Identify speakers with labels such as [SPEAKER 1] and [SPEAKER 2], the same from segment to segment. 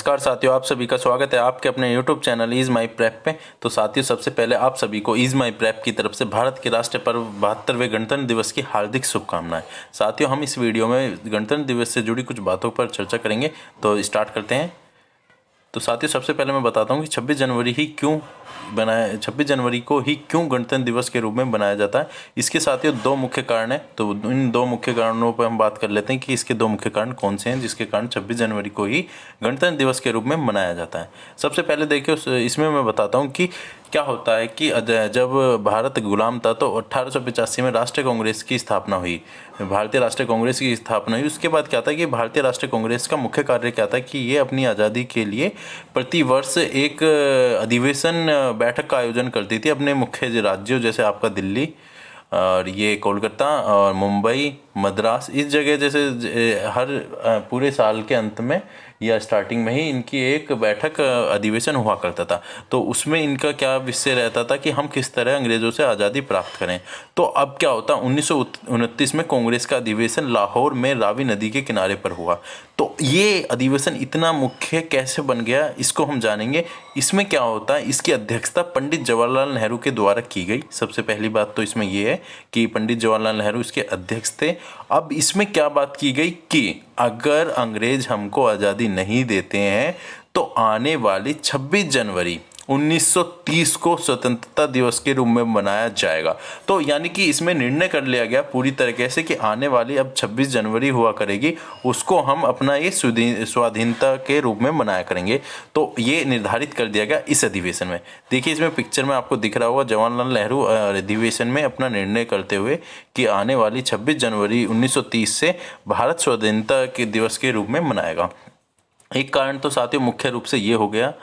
[SPEAKER 1] नमस्कार साथियों, आप सभी का स्वागत है आपके अपने YouTube चैनल ईज माई प्रेप पे। तो साथियों, सबसे पहले आप सभी को ईज माई प्रेप की तरफ से भारत के राष्ट्रीय पर्व 72वें गणतंत्र दिवस की हार्दिक शुभकामनाएं। साथियों, हम इस वीडियो में गणतंत्र दिवस से जुड़ी कुछ बातों पर चर्चा करेंगे, तो स्टार्ट करते हैं। तो साथियों, सबसे पहले मैं बताता हूँ कि 26 जनवरी को ही क्यों गणतंत्र दिवस के रूप में बनाया जाता है। इसके साथियों दो मुख्य कारण हैं, तो इन दो मुख्य कारणों पर हम बात कर लेते हैं कि इसके दो मुख्य कारण कौन से हैं जिसके कारण 26 जनवरी को ही गणतंत्र दिवस के रूप में मनाया जाता है। सबसे पहले देखिए, इसमें मैं बताता हूँ कि क्या होता है कि जब भारत गुलाम था तो 1885 में राष्ट्रीय कांग्रेस की स्थापना हुई, भारतीय राष्ट्रीय कांग्रेस की स्थापना हुई। उसके बाद क्या था कि भारतीय राष्ट्रीय कांग्रेस का मुख्य कार्य क्या था कि ये अपनी आज़ादी के लिए प्रति वर्ष एक अधिवेशन बैठक का आयोजन करती थी अपने मुख्य राज्यों, जैसे आपका दिल्ली और ये कोलकाता और मुंबई, मद्रास, इस जगह जैसे हर पूरे साल के अंत में या स्टार्टिंग में ही इनकी एक बैठक अधिवेशन हुआ करता था। तो उसमें इनका क्या विषय रहता था कि हम किस तरह अंग्रेज़ों से आज़ादी प्राप्त करें। तो अब क्या होता, 1929 में कांग्रेस का अधिवेशन लाहौर में रावी नदी के किनारे पर हुआ। तो ये अधिवेशन इतना मुख्य कैसे बन गया, इसको हम जानेंगे। इसमें क्या होता है, इसकी अध्यक्षता पंडित जवाहरलाल नेहरू के द्वारा की गई। सबसे पहली बात तो इसमें ये है कि पंडित जवाहरलाल नेहरू इसके अध्यक्ष थे। अब इसमें क्या बात की गई कि अगर अंग्रेज हमको आज़ादी नहीं देते हैं तो आने वाली 26 जनवरी 1930 को स्वतंत्रता दिवस के रूप में मनाया जाएगा। तो यानी कि इसमें निर्णय कर लिया गया पूरी तरीके से कि आने वाली अब 26 जनवरी हुआ करेगी, उसको हम अपना ये स्वाधीनता के रूप में मनाया करेंगे। तो ये निर्धारित कर दिया गया इस अधिवेशन में। देखिए, इसमें पिक्चर में आपको दिख रहा होगा जवाहरलाल नेहरू अधिवेशन में अपना निर्णय करते हुए कि आने वाली 26 जनवरी 1930 से भारत स्वाधीनता के दिवस के रूप में मनाएगा। एक कारण तो साथियों मुख्य रूप से ये हो गया।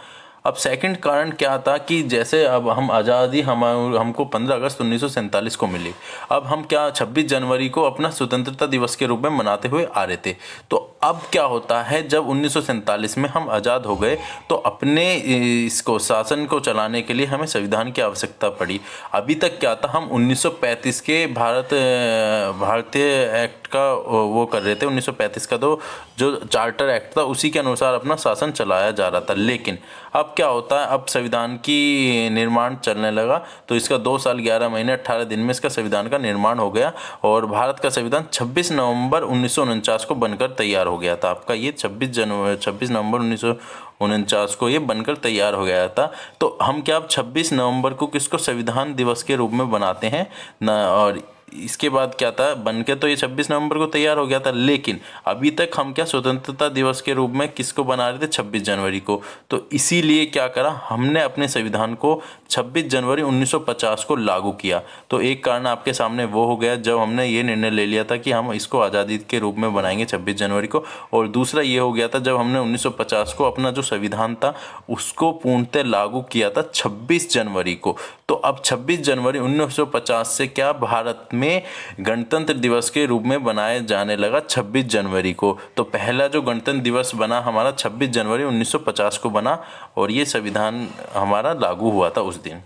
[SPEAKER 1] अब सेकंड कारण क्या था कि जैसे अब हम आज़ादी हमको 15 अगस्त 1947 को मिली। अब हम क्या 26 जनवरी को अपना स्वतंत्रता दिवस के रूप में मनाते हुए आ रहे थे। तो अब क्या होता है, जब 1947 में हम आज़ाद हो गए तो अपने इसको शासन को चलाने के लिए हमें संविधान की आवश्यकता पड़ी। अभी तक क्या था, हम 1935 के भारतीय एक्ट का वो कर रहे थे। 1935 का तो जो चार्टर एक्ट था उसी के अनुसार अपना शासन चलाया जा रहा था। लेकिन अब क्या होता है, अब संविधान की निर्माण चलने लगा तो इसका 2 साल 11 महीने 18 दिन में इसका संविधान का निर्माण हो गया और भारत का संविधान 26 नवंबर 1949 को बनकर तैयार हो गया था। आपका ये 26 नवंबर 1949 को ये बनकर तैयार हो गया था। तो हम क्या अब 26 नवंबर को किसको संविधान दिवस के रूप में बनाते हैं ना। और इसके बाद क्या था, बन के तो ये 26 नवंबर को तैयार हो गया था, लेकिन अभी तक हम क्या स्वतंत्रता दिवस के रूप में किसको बना रहे थे, 26 जनवरी को। तो इसीलिए क्या करा, हमने अपने संविधान को 26 जनवरी 1950 को लागू किया। तो एक कारण आपके सामने वो हो गया जब हमने ये निर्णय ले लिया था कि हम इसको आज़ादी के रूप में बनाएंगे 26 जनवरी को। और दूसरा ये हो गया था जब हमने 1950 को अपना जो संविधान था उसको पूर्णतः लागू किया था 26 जनवरी को। तो अब 26 जनवरी 1950 से क्या भारत में गणतंत्र दिवस के रूप में बनाया जाने लगा 26 जनवरी को। तो पहला जो गणतंत्र दिवस बना हमारा 26 जनवरी 1950 को बना और ये संविधान हमारा लागू हुआ था उस दिन।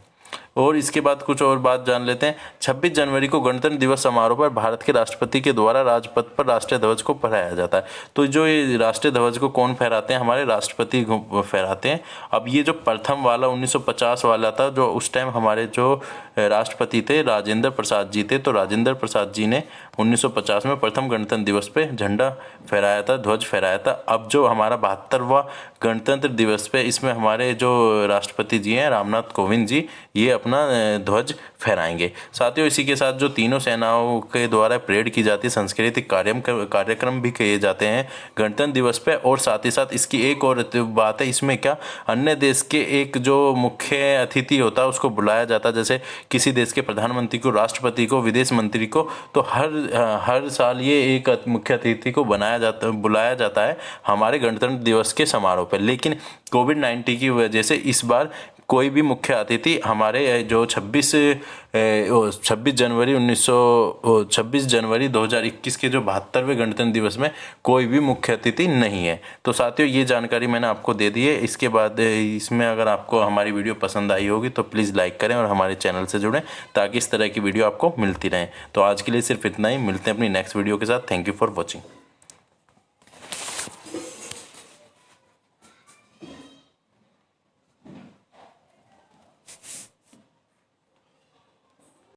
[SPEAKER 1] और इसके बाद कुछ और बात जान लेते हैं। 26 जनवरी को गणतंत्र दिवस समारोह पर भारत के राष्ट्रपति के द्वारा राजपथ पर राष्ट्रीय ध्वज को फहराया जाता है। तो जो ये राष्ट्रीय ध्वज को कौन फहराते हैं, हमारे राष्ट्रपति फहराते हैं। अब ये जो प्रथम वाला 1950 वाला था, जो उस टाइम हमारे जो राष्ट्रपति थे राजेंद्र प्रसाद जी थे, तो राजेंद्र प्रसाद जी ने 1950 में प्रथम गणतंत्र दिवस पे झंडा फहराया था, ध्वज फहराया था। अब जो हमारा 72वां गणतंत्र दिवस पे इसमें हमारे जो राष्ट्रपति जी हैं रामनाथ कोविंद जी, ये अपना ध्वज फहराएंगे। साथियों, इसी के साथ जो तीनों सेनाओं के द्वारा परेड की जाती है, सांस्कृतिक कार्यक्रम भी किए जाते हैं गणतंत्र दिवस पे। और साथ ही साथ इसकी एक और बात है, इसमें क्या अन्य देश के एक जो मुख्य अतिथि होता है उसको बुलाया जाता है, जैसे किसी देश के प्रधानमंत्री को, राष्ट्रपति को, विदेश मंत्री को। तो हर साल ये एक मुख्य अतिथि को बुलाया जाता है हमारे गणतंत्र दिवस के समारोह पर। लेकिन कोविड-19 की वजह से इस बार कोई भी मुख्य अतिथि हमारे जो 26 जनवरी 2021 के जो 72वें गणतंत्र दिवस में कोई भी मुख्य अतिथि नहीं है। तो साथियों, ये जानकारी मैंने आपको दे दी है। इसके बाद इसमें अगर आपको हमारी वीडियो पसंद आई होगी तो प्लीज़ लाइक करें और हमारे चैनल से जुड़ें ताकि इस तरह की वीडियो आपको मिलती रहें। तो आज के लिए सिर्फ इतना ही, मिलते हैं अपनी नेक्स्ट वीडियो के साथ। Thank you for watching.